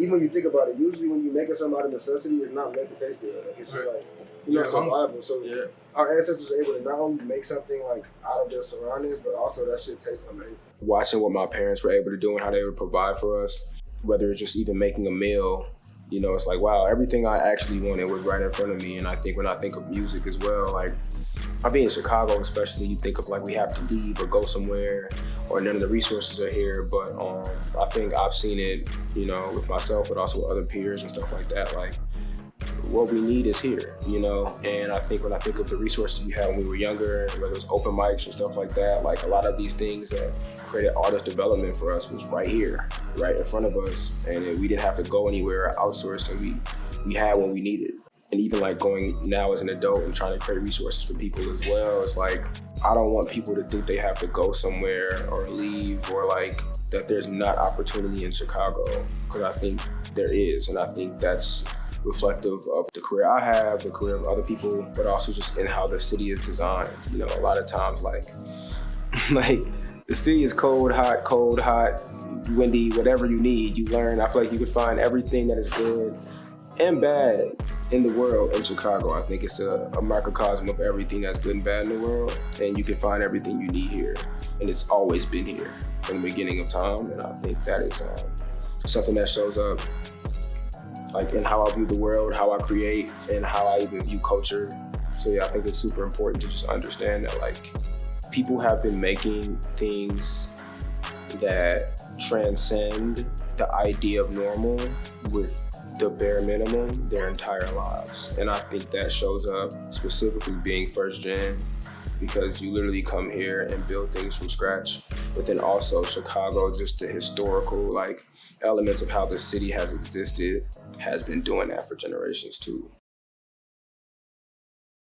even when you think about it, usually when you're making something out of necessity, it's not meant to taste good. Like, it's just like, survival. So our ancestors were able to not only make something like out of their surroundings, but also that shit tastes amazing. Watching what my parents were able to do and how they would provide for us, whether it's just even making a meal, it's like, wow, everything I actually wanted was right in front of me. And I think when I think of music as well, like, I being in Chicago especially, you think of like we have to leave or go somewhere or none of the resources are here. But I think I've seen it, with myself, but also with other peers and stuff like that. Like, what we need is here, And I think when I think of the resources we had when we were younger, whether it was open mics or stuff like that, like a lot of these things that created artist development for us was right here, right in front of us. And we didn't have to go anywhere or outsource, and we had what we needed. And even like going now as an adult and trying to create resources for people as well, it's like, I don't want people to think they have to go somewhere or leave or like that there's not opportunity in Chicago, because I think there is. And I think that's reflective of the career I have, the career of other people, but also just in how the city is designed. A lot of times like the city is cold, hot, windy, whatever you need, you learn. I feel like you can find everything that is good and bad in the world in Chicago. I think it's a microcosm of everything that's good and bad in the world, and you can find everything you need here. And it's always been here from the beginning of time, and I think that is something that shows up like in how I view the world, how I create, and how I even view culture. So yeah, I think it's super important to just understand that like people have been making things that transcend the idea of normal with the bare minimum their entire lives. And I think that shows up specifically being first gen, because you literally come here and build things from scratch. But then also Chicago, just the historical like elements of how the city has existed, has been doing that for generations too.